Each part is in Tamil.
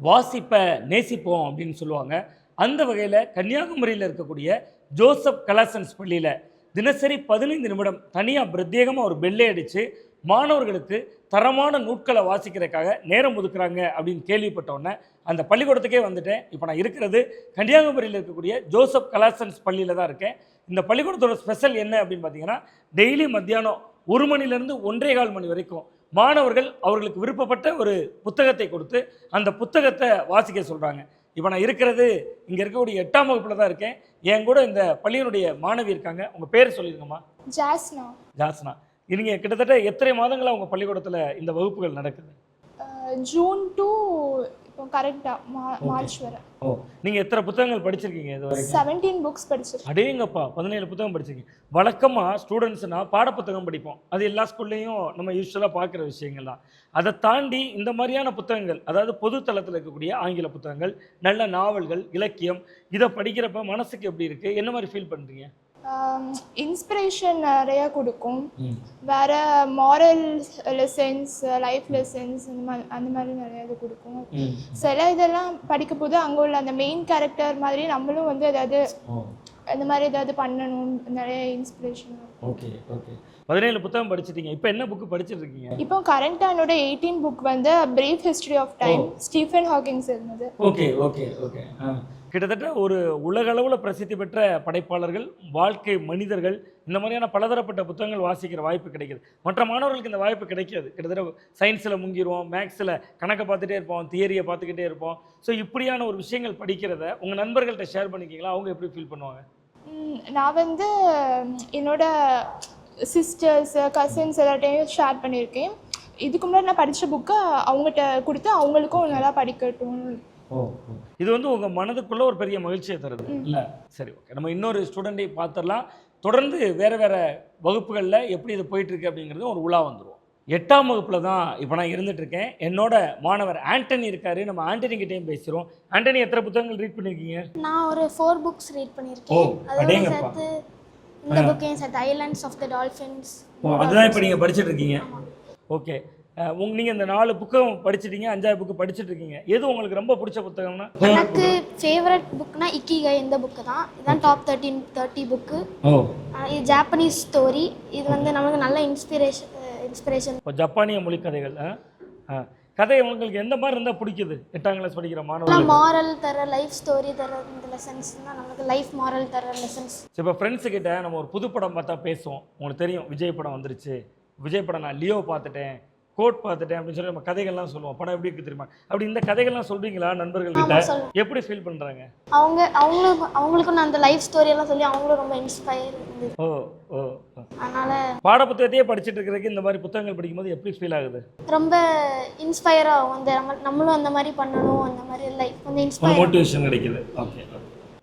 வாசிப்பை நேசிப்போம் அப்படின்னு சொல்லுவாங்க. அந்த வகையில் கன்னியாகுமரியில் இருக்கக்கூடிய ஜோசப் கலாசன்ஸ் பள்ளியில் தினசரி 15 நிமிடம் தனியாக பிரத்யேகமாக ஒரு பெல்லை அடித்து மாணவர்களுக்கு தரமான நூட்களை வாசிக்கிறதுக்காக நேரம் ஒதுக்குறாங்க அப்படின்னு கேள்விப்பட்டோன்னே அந்த பள்ளிக்கூடத்துக்கே வந்துட்டேன். இப்போ நான் இருக்கிறது கன்னியாகுமரியில் இருக்கக்கூடிய ஜோசப் கலாசன்ஸ் பள்ளியில் தான் இருக்கேன். இந்த பள்ளிக்கூடத்தோட ஸ்பெஷல் என்ன அப்படின்னு பார்த்தீங்கன்னா, டெய்லி மத்தியானம் 1 மணிலேருந்து 1:15 மணி வரைக்கும் மாணவர்கள் அவர்களுக்கு விருப்பப்பட்ட ஒரு புத்தகத்தை கொடுத்து அந்த புத்தகத்தை வாசிக்க சொல்கிறாங்க. இப்போ நான் இருக்கிறது இங்கே இருக்கக்கூடிய 8ஆம் வகுப்பில் தான் இருக்கேன். என் கூட இந்த பள்ளியினுடைய மாணவி இருக்காங்க. உங்கள் பேர் சொல்லியிருங்கம்மா. ஜாஸ்னா. ஜாஸ்னா, நீங்கள் கிட்டத்தட்ட எத்தனை மாதங்களாக உங்கள் பள்ளிக்கூடத்தில் இந்த வகுப்புகள் நடக்குது? ஜூன் டு இப்போ கரெக்டாக மார்ச் வரை. ஓ, நீங்கள் எத்தனை புத்தகங்கள் படிச்சிருக்கீங்க இது வரைக்கும்? 17 புக்ஸ் படிச்சிருக்கேன். அடேங்கப்பா, 17 புத்தகம் படிச்சிருக்கீங்க. வழக்கமாக ஸ்டூடெண்ட்ஸ்னால் பாடப்புத்தகம் படிப்போம். அது எல்லா ஸ்கூல்லையும் நம்ம யூஸ்வலாக பார்க்குற விஷயங்கள் தான். அதை தாண்டி இந்த மாதிரியான புத்தகங்கள், அதாவது பொது தளத்தில் இருக்கக்கூடிய ஆங்கில புத்தகங்கள், நல்ல நாவல்கள், இலக்கியம், இதை படிக்கிறப்ப மனசுக்கு எப்படி இருக்குது? என்ன மாதிரி ஃபீல் பண்ணுறீங்க? இன்ஸ்பிரேஷன் நிறையா கொடுக்கும். வேற மாரல் லெசன்ஸ், லைஃப் லெசன்ஸ் அந்த மாதிரி நிறைய இது கொடுக்கும். சில இதெல்லாம் படிக்க போது அங்கே உள்ள அந்த மெயின் கேரக்டர் மாதிரி நம்மளும் வந்து ஏதாவது அந்த மாதிரி ஏதாவது பண்ணணும், நிறைய இன்ஸ்பிரேஷன். ஓகே ஓகே, 17 புத்தகம் படிச்சிட்டீங்க. இப்போ என்ன புக்கு படிச்சுட்டு இருக்கீங்க? இப்போ கரண்ட்டாக என்னோட 18 புக் வந்து brief history of time, Stephen Hawking's இருந்தது. Okay okay okay. கிட்டத்தட்ட ஒரு உலகளவில் பிரசித்தி பெற்ற படைப்பாளர்கள், வாழ்க்கை மனிதர்கள், இந்த மாதிரியான பலதரப்பட்ட புத்தகங்கள் வாசிக்கிற வாய்ப்பு கிடைக்கிது. மற்ற மாணவர்களுக்கு இந்த வாய்ப்பு கிடைக்காது. கிட்டத்தட்ட சயின்ஸில் முங்கிடுவோம், மேக்ஸில் கணக்கை பார்த்துட்டே இருப்போம், தியரியை பார்த்துக்கிட்டே இருப்போம். ஸோ இப்படியான ஒரு விஷயங்கள் படிக்கிறத உங்கள் நண்பர்கள்ட்ட ஷேர் பண்ணிக்கிங்களா? அவங்க எப்படி ஃபீல் பண்ணுவாங்க? நான் வந்து என்னோட சிஸ்டர்ஸ், கசின்ஸ் எல்லாத்தையும் ஷேர் பண்ணியிருக்கேன். இதுக்கு முன்னாடி நான் படித்த புக்கை அவங்ககிட்ட கொடுத்து அவங்களுக்கும் நல்லா படிக்கட்டும். ஓ, இது வந்து உங்கள் மனதுக்குள்ளே ஒரு பெரிய மகிழ்ச்சியை தருது இல்லை? சரி, ஓகே. நம்ம இன்னொரு ஸ்டூடெண்ட்டை பார்த்துடலாம். தொடர்ந்து வேறு வேறு வகுப்புகளில் எப்படி இது போயிட்டுருக்கு அப்படிங்கிறது ஒரு உலா வந்துடுவோம். 8ஆம் வகுப்பில் தான் இப்போ நான் இருந்துகிட்ருக்கேன். என்னோட மாணவர் ஆண்டனி இருக்கார். நம்ம ஆண்டனிக்கிட்டையும் பேசுகிறோம். ஆண்டனி, எத்தனை புத்தகங்கள் ரீட் பண்ணியிருக்கீங்க? நான் ஒரு 4 புக்ஸ் ரீட் பண்ணியிருக்கேன். அதோட சேர்த்து இந்த புக்கையும் சேர்த்து ஐலண்ட்ஸ் ஆஃப் த டால்ஃபின்ஸ். அதுதான் இப்போ நீங்கள் படிச்சுட்டு இருக்கீங்க. ஓகே, நீங்கள் இந்த 4 புக்கம் படிச்சிட்டீங்க, 5ஆவது புக்கு படிச்சுட்டு இருக்கீங்க. எது உங்களுக்கு ரொம்ப பிடிச்ச புத்தகம்னா? எனக்கு ஃபேவரட் புக்னா இக்கிகை, இந்த புக்கு தான். இதுதான் டாப் 30 புக்கு. இது ஜாப்பனீஸ் ஸ்டோரி. இது வந்து நமக்கு நல்ல இன்ஸ்பிரேஷன். இப்போ ஜப்பானிய மொழி கதைகள். கதை உங்களுக்கு எந்த மாதிரி இருந்தால் பிடிக்குது? 8ஆம் கிளாஸ் படிக்கிற மாணவர்கள் மாரல் தர, லைஃப் ஸ்டோரி தர இந்த லெசன்ஸ் தான் நமக்கு லைஃப் மாரல் தர லெசன்ஸ். இப்போ ஃப்ரெண்ட்ஸுக்கிட்ட நம்ம ஒரு புது படம் பார்த்தா பேசுவோம். உங்களுக்கு தெரியும், விஜய் படம் வந்துருச்சு, விஜய் படம் நான் லியோ பார்த்துட்டேன், கோட் பார்த்துட்டேன் அப்படின்னு சொல்லி நம்ம கதைகள்லாம் சொல்லுவோம். படம் எப்படி இருக்கு தெரியுமா? அப்படி இந்த கதைகள்லாம் சொல்கிறீங்களா நண்பர்கள்கிட்ட? எப்படி ஃபீல் பண்ணுறாங்க? அவங்களுக்கும் நான் அந்த லைஃப் ஸ்டோரியெல்லாம் சொல்லி அவங்களும் ரொம்ப இன்ஸ்பயர். ஓ ஓ, அதனால பாடப்புத்தகத்தையே படிச்சுட்டு இருக்கிறதுக்கு இந்த மாதிரி புத்தகங்கள் படிக்கும்போது எப்படி ஃபீல் ஆகுது? ரொம்ப இன்ஸ்பயர் ஆகும். அந்த நம்மளும் அந்த மாதிரி பண்ணணும், அந்த மாதிரி லைஃப் கொஞ்சம் இன்ஸ்பயர், மோட்டிவேஷன் கிடைக்குது. ஓகே,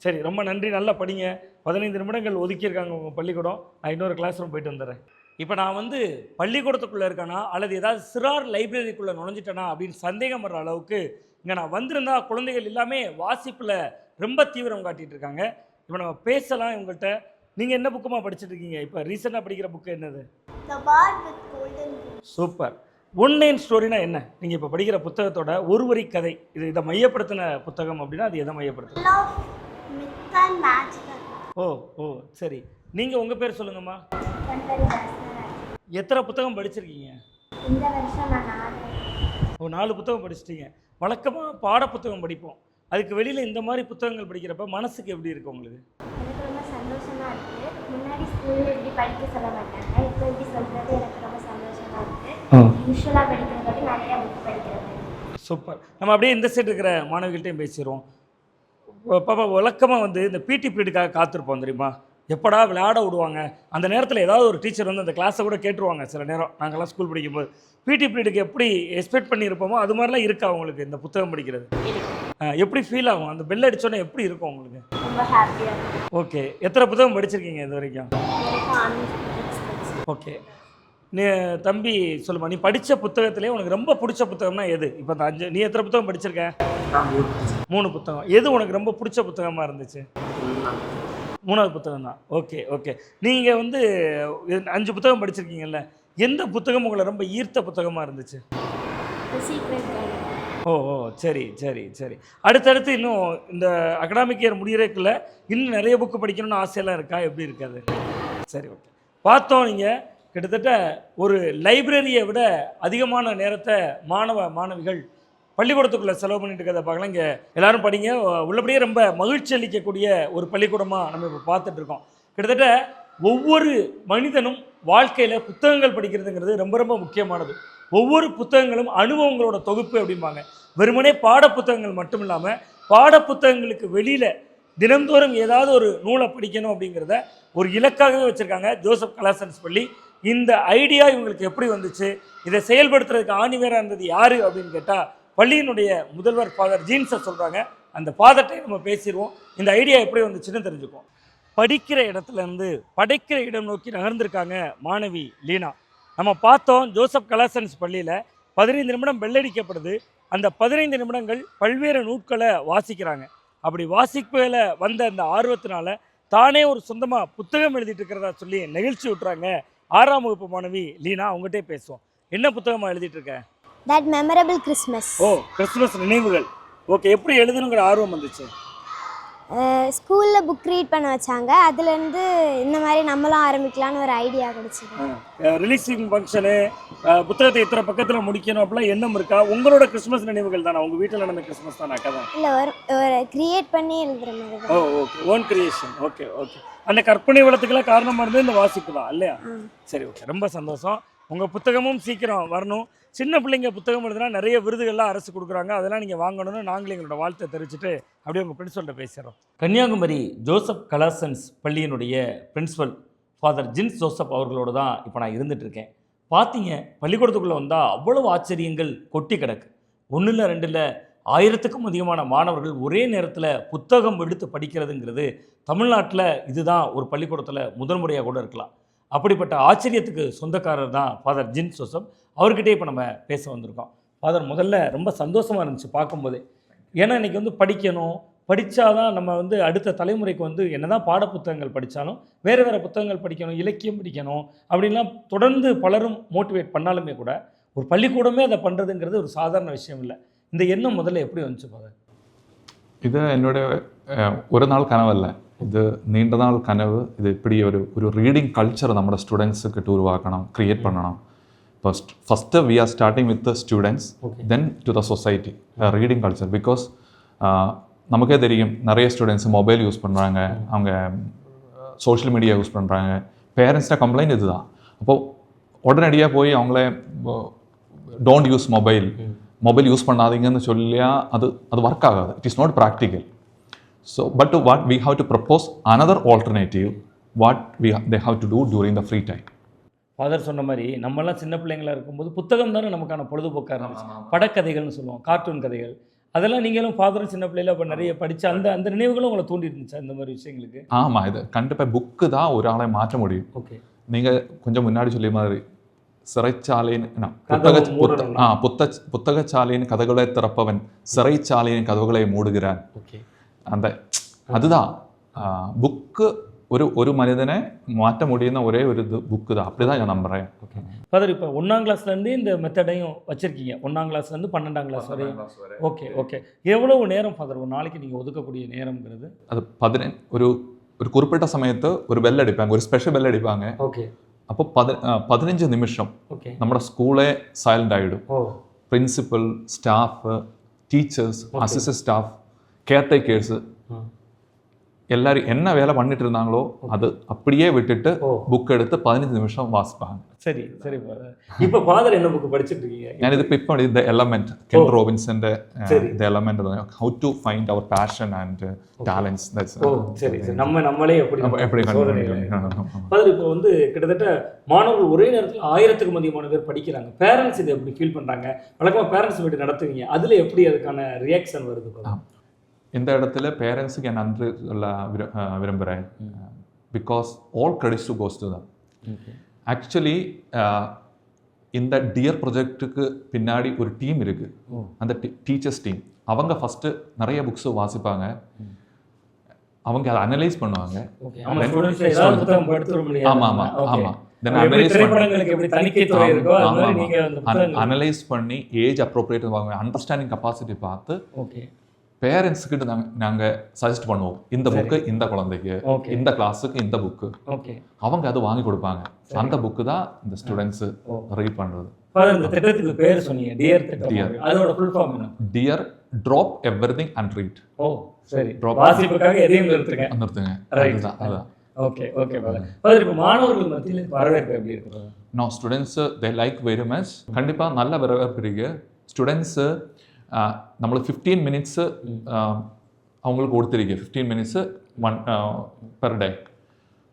சரி, ரொம்ப நன்றி. நல்லா படிங்க. 15 நிமிடங்கள் ஒதுக்கியிருக்காங்க உங்கள் பள்ளிக்கூடம். நான் இன்னொரு கிளாஸ் ரூம் போயிட்டு வந்துடுறேன். இப்போ நான் வந்து பள்ளிக்கூடத்துக்குள்ளே இருக்கேனா அல்லது ஏதாவது சிறார் லைப்ரரிக்குள்ளே நுழைஞ்சிட்டேனா அப்படின்னு சந்தேகம் வர்ற அளவுக்கு இங்கே நான் வந்திருந்தா குழந்தைகள் எல்லாமே வாசிப்பில் ரொம்ப தீவிரம் காட்டிகிட்டு இருக்காங்க. இப்போ நம்ம பேசலாம் இவங்கள்ட்ட. நீங்கள் என்ன புக்குமா படிச்சுட்டு இருக்கீங்க? இப்போ ரீசெண்டாக படிக்கிற புக்கு என்னது? சூப்பர். ஒன்லைன் ஸ்டோரினா என்ன? நீங்கள் இப்போ படிக்கிற புத்தகத்தோட ஒரு வரி கதை, இதை மையப்படுத்தின புத்தகம் அப்படின்னா அது எதை மையப்படுத்தும்? ஓ ஓ, சரி. நீங்கள் உங்கள் பேர் சொல்லுங்கம்மா. எத்தனை புத்தகம் படிச்சிருக்கீங்க? இந்த வருஷம் நான் 4 புத்தகம் படிச்சிட்டீங்க. வழக்கமாக பாட புத்தகம் படிப்போம். அதுக்கு வெளியில் இந்த மாதிரி புத்தகங்கள் படிக்கிறப்ப மனசுக்கு எப்படி இருக்கு உங்களுக்கு? எனக்கு ரொம்ப சந்தோஷமாக இருக்குது. முன்னாடி ஸ்கூலில் இப்படி படிக்க சொல்ல மாட்டாங்க, இப்போ இப்படி சொல்கிறது எனக்கு ரொம்ப சந்தோஷமாக இருக்குது. யூஸ்வலாக படிக்கிறத விட நிறையா புக் படிக்கிறது. சூப்பர். நம்ம அப்படியே இந்த சைடு இருக்கிற மாணவிகள்கிட்டையும் பேசிடுவோம். பாப்பா, வழக்கமாக வந்து இந்த பிடி பீரியடுக்காக காத்திருப்போம் தெரியுமா? எப்படா விளையாட விடுவாங்க. அந்த நேரத்தில் ஏதாவது ஒரு டீச்சர் வந்து அந்த கிளாஸை கூட கேட்டுருவாங்க. சில நேரம் நாங்கள்லாம் ஸ்கூல் படிக்கும்போது பிடி பீரியடுக்கு எப்படி எக்ஸ்பெக்ட் பண்ணியிருப்போமோ அது மாதிரிலாம் இருக்கா உங்களுக்கு இந்த புத்தகம் படிக்கிறது? எப்படி ஃபீல் ஆகும்? அந்த பெல் அடித்தோன்னே எப்படி இருக்கும் உங்களுக்கு? ரொம்ப ஹாப்பியாக இருக்கும். ஓகே, எத்தனை புத்தகம் படிச்சிருக்கீங்க இது வரைக்கும்? ஓகே, நீ தம்பி சொல்லுமா, நீ படித்த புத்தகத்திலே உனக்கு ரொம்ப பிடிச்ச புத்தகம்னா எது? இப்போ அந்த 5 நீ எத்தனை புத்தகம் படிச்சிருக்க? 3 புத்தகம். எது உனக்கு ரொம்ப பிடிச்ச புத்தகமாக இருந்துச்சு? 3வது புத்தகம் தான். Okay okay. நீங்கள் வந்து 5 புத்தகம் படிச்சிருக்கீங்கல்ல, எந்த புத்தகம் உங்களை ரொம்ப ஈர்த்த புத்தகமாக இருந்துச்சு? ஓ ஓ சரி சரி சரி. அடுத்தடுத்து இன்னும் இந்த அகடாமிக் இயர் முடிகிறதுக்குள்ள இன்னும் நிறைய புக்கு படிக்கணும்னு ஆசையெல்லாம் இருக்கா? எப்படி இருக்காது? சரி ஓகே. பார்த்தோம் நீங்கள் கிட்டத்தட்ட ஒரு லைப்ரரியை விட அதிகமான நேரத்தை மாணவிகள் பள்ளிக்கூடத்துக்குள்ளே செலவு பண்ணிட்டு இருக்கிறத பார்க்கலாம். இங்கே எல்லோரும் படிங்க, உள்ளபடியே ரொம்ப மகிழ்ச்சி அளிக்கக்கூடிய ஒரு பள்ளிக்கூடமாக நம்ம இப்போ பார்த்துட்ருக்கோம். கிட்டத்தட்ட ஒவ்வொரு மனிதனும் வாழ்க்கையில் புத்தகங்கள் படிக்கிறதுங்கிறது ரொம்ப ரொம்ப முக்கியமானது. ஒவ்வொரு புத்தகங்களும் அனுபவங்களோட தொகுப்பு அப்படிம்பாங்க. வெறுமனே பாட புத்தகங்கள் மட்டும் இல்லாமல் பாட புத்தகங்களுக்கு வெளியில் தினந்தோறும் ஏதாவது ஒரு நூலை படிக்கணும் அப்படிங்கிறத ஒரு இலக்காகவே வச்சுருக்காங்க ஜோசப் கலாசன்ஸ் பள்ளி. இந்த ஐடியா இவங்களுக்கு எப்படி வந்துச்சு, இதை செயல்படுத்துறதுக்கு ஆணிவேராக இருந்தது யார் அப்படின்னு கேட்டால் பள்ளியினுடைய முதல்வர் ஃபாதர் ஜீன்ஸை சொல்கிறாங்க. அந்த ஃபாதர்ட்டை நம்ம பேசிடுவோம், இந்த ஐடியா எப்படி வந்துச்சுன்னு தெரிஞ்சுக்குவோம். படிக்கிற இடத்துலேருந்து படைக்கிற இடம் நோக்கி நகர்ந்திருக்காங்க மாணவி லீனா. நம்ம பார்த்தோம் ஜோசப் கலாசன்ஸ் பள்ளியில் 15 நிமிடம் பெல்லடிக்கப்படுது. அந்த 15 நிமிடங்கள் பல்வேறு நூட்களை வாசிக்கிறாங்க. அப்படி வாசிப்பில் வந்த அந்த ஆர்வத்தினால தானே ஒரு சொந்தமாக புத்தகம் எழுதிட்டு இருக்கிறதா சொல்லி நெகிழ்ச்சி விட்டுறாங்க 6ஆம் வகுப்பு மாணவி லீனா. அவங்ககிட்டே பேசுவோம். என்ன புத்தகமாக எழுதிட்டு இருக்க? That memorable Christmas. ஓ, கிறிஸ்மஸ் நினைவுகள். ஓகே, எப்படி எழுதணுங்கிற ஆர்வம் வந்துச்சு? ஸ்கூலில் புக் ரீட் பண்ண வச்சாங்க, அதுலேருந்து இந்த மாதிரி நம்மளும் ஆரம்பிக்கலான்னு ஒரு ஐடியா கிடச்சிது. ரிலீஸிங் ஃபங்க்ஷனு, புத்தகத்தை இத்தனை பக்கத்தில் முடிக்கணும் அப்படிலாம் எண்ணம் இருக்கா? உங்களோட கிறிஸ்மஸ் நினைவுகள் தானே? உங்கள் வீட்டில் நடந்த கிறிஸ்மஸ் தானே கதை? இல்லை, ஒரு கிரியேட் பண்ணி எழுதுகிற மாதிரி. Oh okay, own creation. Okay okay. அந்த கற்பனை வளத்துக்கெல்லாம் காரணமாக இருந்தது இந்த வாசிப்பு தான் இல்லையா? சரி ஓகே, ரொம்ப சந்தோஷம். உங்கள் புத்தகமும் சீக்கிரம் வரணும். சின்ன பிள்ளைங்க புத்தகம் எழுதுனா நிறைய விருதுகள்லாம் அரசு கொடுக்குறாங்க, அதெல்லாம் நீங்கள் வாங்கணும்னு நாங்களும் எங்களோட வாழ்த்தை தெரிவிச்சுட்டு அப்படியே உங்கள் பிரின்சிபல்கிட்ட பேசுகிறோம். கன்னியாகுமரி ஜோசப் கலாசன்ஸ் பள்ளியினுடைய பிரின்சிபல் ஃபாதர் ஜின்ஸ் ஜோசப் அவர்களோடு தான் இப்போ நான் இருந்துகிட்ருக்கேன். பார்த்தீங்க, பள்ளிக்கூடத்துக்குள்ளே வந்தால் அவ்வளவு ஆச்சரியங்கள் கொட்டி கிடக்கு. 1 இல்லை 2 இல்லை, 1000க்கும் அதிகமான மாணவர்கள் ஒரே நேரத்தில் புத்தகம் எடுத்து படிக்கிறதுங்கிறது தமிழ்நாட்டில் இதுதான் ஒரு பள்ளிக்கூடத்தில் முதல் முறையாக கூட இருக்கலாம். அப்படிப்பட்ட ஆச்சரியத்துக்கு சொந்தக்காரர் தான் ஃபாதர் ஜின்ஸ் ஜோசப். அவர்கிட்டே இப்போ நம்ம பேச வந்திருக்கோம். ஃபாதர், முதல்ல ரொம்ப சந்தோஷமாக இருந்துச்சு பார்க்கும்போதே. ஏன்னா இன்றைக்கி படிக்கணும், படித்தாதான் நம்ம அடுத்த தலைமுறைக்கு என்ன தான் பாட புத்தகங்கள் படித்தாலும் வேறு வேறு புத்தகங்கள் படிக்கணும், இலக்கியம் படிக்கணும் அப்படின்லாம் தொடர்ந்து பலரும் மோட்டிவேட் பண்ணாலுமே கூட ஒரு பள்ளிக்கூடமே அதை பண்ணுறதுங்கிறது ஒரு சாதாரண விஷயம் இல்லை. இந்த எண்ணம் முதல்ல எப்படி வந்துச்சு ஃபாதர்? இது என்னோட ஒரு நாள் கனவல்ல, இது நீண்ட நாள் கனவு. இது இப்படி ஒரு ரீடிங் கல்ச்சரை നമ്മുടെ സ്റ്റുഡൻസിന് ഉരുവാക്കണം, ക്രിയേറ്റ് பண்ணணும். First we are starting with the students, then to the society, reading culture. Because நமக்கே தெரியும் நிறைய ஸ்டூடெண்ட்ஸ் மொபைல் யூஸ் பண்ணுறாங்க, அவங்க சோஷியல் மீடியா யூஸ் பண்ணுறாங்க. பேரண்ட்ஸ்ட கம்ப்ளைண்ட் இதுதான். அப்போது உடனடியாக போய் அவங்கள டோன்ட் யூஸ் மொபைல் யூஸ் பண்ணாதீங்கன்னு சொல்லியா அது ஒர்க் ஆகாது. It is not practical. So, but what we have to propose another alternative, what they have to do during the free time. Father சொன்ன மாதிரி நம்மலாம் சின்ன பிள்ளைங்களா இருக்கும்போது புத்தகம் தானே நமக்கான பொழுதுபோக்காக இருந்துச்சு. படக்கதைகள்னு சொல்லுவோம், கார்ட்டூன் கதைகள், அதெல்லாம் நீங்களும் ஃபாதரும் சின்ன பிள்ளையில இப்போ நிறைய படித்த அந்த நினைவுகளும் உங்களை தூண்டி இருந்துச்சா இந்த மாதிரி விஷயங்களுக்கு? ஆமாம், இது கண்டிப்பாக புக்கு தான் ஒரு ஆளை மாற்ற முடியும். ஓகே, நீங்கள் கொஞ்சம் முன்னாடி சொல்லி மாதிரி சிறைச்சாலைன்னு புத்தகச்சாலையின் கதவுகளை திறப்பவன் சிறைச்சாலையின் கதவுகளை மூடுகிறான். ஓகே, அதுதான் புக்கு ஒரு மனிதனை மாற்ற முடியும்னா ஒரே ஒரு புக்கு தான். அப்படி தான் நான் நம்புகிறேன். ஓகே ஃபாதர், இப்போ 1ஆம் கிளாஸ்லேருந்து இந்த மெத்தடையும் வச்சுருக்கீங்க, 1ஆம் கிளாஸ்லேருந்து 12ஆம் கிளாஸ் வரையும். Okay okay. எவ்வளவு நேரம் ஃபாதர் ஒரு நாளைக்கு நீங்கள் ஒதுக்கக்கூடிய நேரம்ங்கிறது? அது ஒரு குறிப்பிட்ட சமயத்து ஒரு பெல் அடிப்பாங்க, ஒரு ஸ்பெஷல் பெல் அடிப்பாங்க. ஓகே, அப்போ 15 நிமிஷம் നമ്മുടെ ஸ்கூலே சைலண்ட் ஆகிடும். Principal, staff, teachers, assistant staff, caretakers எல்லாரும் என்ன வேலை பண்ணிட்டு இருந்தாங்களோ அது அப்படியே விட்டுட்டு புக் எடுத்து 15 நிமிஷம் வாசிப்பாங்க. சரி சரி ஃபாதர். இப்போ ஃபாதர் என்ன புக் படிச்சுட்டு இருக்கீங்க? ഞാനിത് ഇപ്പോൾ தி எலமெண்ட், கென் ரோபின்சന്റെ the element, how to find our passion and talents. That's சரி சரி. நம்மளே எப்படி ஃபாதர் இப்போ கிட்டத்தட்ட மாணவர்கள் ஒரே நேரத்தில் 1000க்கும் அதிகமான பேர் படிக்கிறாங்க. பேரண்ட்ஸ் இதை எப்படி ஃபீல் பண்ணுறாங்க? வழக்கமாக பேரண்ட்ஸ் மீட் நடத்துவீங்க, அதில் எப்படி அதுக்கான ரியாக்ஷன் வருது? இந்த இடத்துல பேரண்ட்ஸுக்கு நான் நன்றி சொல்ல விரும்புகிறேன். Because all credits to goes to them. Actually இந்த டியர் ப்ராஜெக்ட்டுக்கு பின்னாடி ஒரு டீம் இருக்குது, அந்த டீச்சர்ஸ் டீம். அவங்க ஃபஸ்ட்டு நிறைய புக்ஸு வாசிப்பாங்க, அவங்க அதை அனலைஸ் பண்ணுவாங்க. ஆமாம் ஆமாம் ஆமாம். தென் எப்படி அனலைஸ் திரைப்படங்களுக்கு எப்படி தணிக்கைத்துறை இருக்கோ அது மாதிரி நீங்க அந்த புத்தகங்கள் அனலைஸ் பண்ணி ஏஜ் அப்ரோப்ரியேட் அண்டர்ஸ்டாண்டிங் கெப்பாசிட்டி பார்த்து ஓகே பேரண்ட்ஸ் கிட்ட நாங்க சஜஸ்ட் பண்ணுவோம், இந்த புக்கு இந்த குழந்தைக்கு, ஓகே இந்த கிளாஸுக்கு இந்த புக்கு, ஓகே அவங்க அது வாங்கி கொடுப்பாங்க. அந்த புக்கு தான் இந்த ஸ்டூடெண்ட்ஸ் ரீட் பண்றது. இந்த திட்டத்துக்கு பேர் சொன்னீங்க டியர் திட்டம், அதோட ஃபுல் ஃபார்ம் என்ன? DEAR drop everything and read. Oh சரி, வாசிப்புக்காக எதையும் நிறுத்துங்க. அதுதான் அதுதான். Okay okay father. இப்போ மாணவர்கள் மத்தியில் வரவேற்பு எப்படி இருக்கு? No students they like very much. கண்டிப்பாக நல்ல வரவேற்பு இருக்கு. ஸ்டூடெண்ட்ஸு നമ്മൾ 15 മിനിറ്റ്സ് அவங்களுக்கு கொடுத்துருக்கு. 15 minutes per day.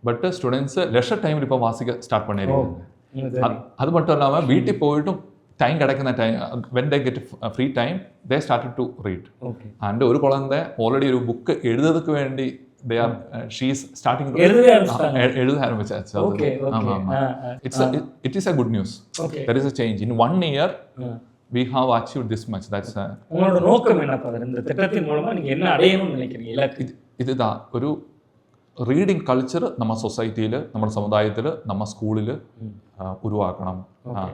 But students leisure டைமில் இப்போ வாசிக்க ஸ்டார்ட் பண்ணியிருக்காங்க. அது மட்டும் இல்லாமல் வீட்டுக்கு போயிட்டும் டைம் கிடைക്കുന്ന time when they get free time they started to read. And ഒരു കുളന്തെ ഓൾറെഡി ഒരു ബുക്ക് എഴുതുന്നതിന് വേണ്ടി they are she is starting to எழுத ஆரம்பிச்சாச்சு. it is a good news. There is a change in 1 year. We have achieved this much. That's உங்களோட நோக்கம் என்ன ஃபாதர்? இந்த திட்டத்தின் மூலமா நீங்க என்ன அடையணும்னு நினைக்கிறீங்க? இதுதான் ஒரு റീഡിംഗ് കൾച്ചർ நம்ம சொசைட்டியில், நம்ம சமுதாயத்தில், நம்ம ஸ்கூலில் உருவாக்கணும்,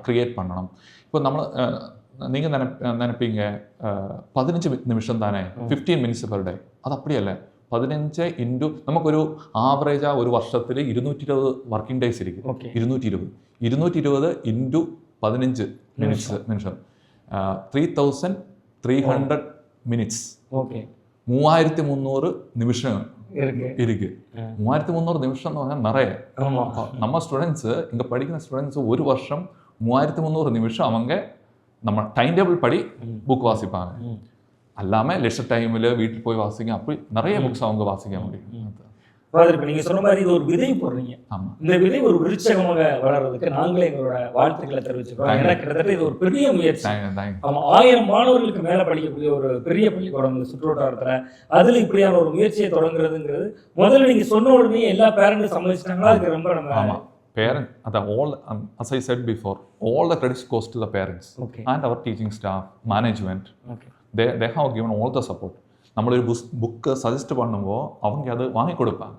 கிரியேட் பண்ணணும். இப்போ நம்ம நீங்கள் நினைப்பீங்க 15 நிமிஷம் தானே, 15 மினிட்ஸ் பெர் டே. அது அப்படியല്ല. 15 ഇൻറ്റു നമുക്കൊരു ആവറേജാக ഒരു വർഷത്തിൽ 220 വർക്കിംഗ് ഡേയ്സ് ഇരിക്കും. 220 ഇൻറ്റു 15 നിമിഷം 3300 മിനിറ്റ്സ്. 3300 നിമിഷം இருக்கு. 3300 நிமிஷம் நிறைய. நம்ம ஸ்டூடெண்ட்ஸு இங்கே படிக்கிற ஸ்டூடெண்ட்ஸு ஒரு வருஷம் 3300 நிமிஷம் அவங்க நம்ம டைம் டேபிள் படி புக் வாசிப்பாங்க. அல்லாமல் லெஷர் டைமில் வீட்டில் போய் வாசிங்க, அப்படி நிறைய புக்ஸ் அவங்க வாசிக்க முடியும். ஃபாதர், இப்போ நீங்கள் சொன்ன மாதிரி இது ஒரு விதை போடுறீங்க. ஆமாம், இந்த விதை ஒரு விருட்சகமாக வளர்றதுக்கு நாங்களே எங்களோட வாழ்த்துக்களை தெரிவிச்சுக்கிறோம். ஏன்னா கிட்டத்தட்ட இது ஒரு பெரிய முயற்சி. ஆமாம், 1000 மாணவர்களுக்கு மேலே படிக்கக்கூடிய ஒரு பெரிய பள்ளிக்கூடம் இந்த சுற்றுவட்டாரத்தில் அதில் இப்படியான ஒரு முயற்சியை தொடங்குறதுங்கிறது முதல்ல நீங்கள் சொன்ன உடனே எல்லா பேரண்ட்டும் சம்மதிச்சிட்டாங்களா? அதுக்கு ரொம்ப நம்ம ஆமாம் parent all as I said before, all the credits goes to the parents and our teaching staff, management. They have given all the support. നമ്മളൊരു ബുക്ക് സജസ്റ്റ് பண்ணுമ്പോൾ அவங்க அது வாங்கி கொடுப்பாங்க.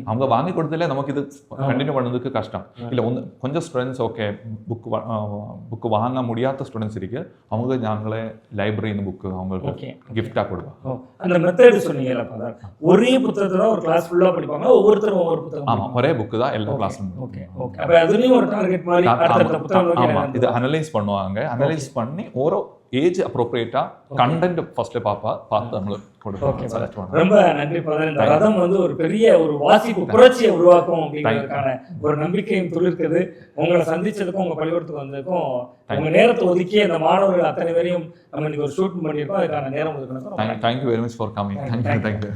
அவங்க வாங்கி கொடுத்ததில்ல நமக்கு இது கண்டினியூ பண்ணதுக்கு கஷ்டம் இல்லை. கொஞ்சம் ஸ்டூடெண்ட்ஸ் ஓகே புக்கு வாங்க முடியாத ஸ்டூடெண்ட்ஸ் இருக்கு, அவங்க நாங்களே லைப்ரரின்னு புக்கு அவங்களுக்கு கிஃப்டாக கொடுப்பாங்க. அந்த மெத்தட் சொன்னீங்கல்ல ஃபாதர், ஒரே புத்தகத்தை தான் ஒரு கிளாஸ் ஃபுல்லாக படிப்பாங்க, ஒவ்வொருத்தரும் ஒவ்வொரு புத்தகம். ஆமாம், ஒரே புக்கு தான் எல்லா கிளாஸ்லும். அப்போ அதுலேயும் ஒரு டார்கெட் மாதிரி அடுத்த புத்தகம். ஆமாம், இது அனலைஸ் பண்ணுவாங்க. அனலைஸ் பண்ணி ஓரோ ஏஜ் அப்ரோப்ரியேட்டாக கண்டென்ட் ஃபர்ஸ்ட் பார்த்து நம்மளுக்கு கொடுப்போம். ரொம்ப நன்றி ஃபாதர். இந்த ரதம் வந்து ஒரு பெரிய ஒரு வாசிப்பு புரட்சியை உருவாக்கும் அப்படிங்கிறதுக்கான ஒரு நம்பிக்கையும் துளிர்க்குது. உங்களை சந்திச்சதுக்கும் உங்க பள்ளிக்கூடத்துக்கு வந்ததுக்கும் உங்க நேரத்தை ஒதுக்கி அந்த மாணவர்கள் அத்தனை பேரையும் நம்ம இன்னைக்கு ஒரு ஷூட் பண்ணியிருக்கோம். அதுக்கான நேரம் ஒதுக்கணும். Thank you very much for coming. Thank you.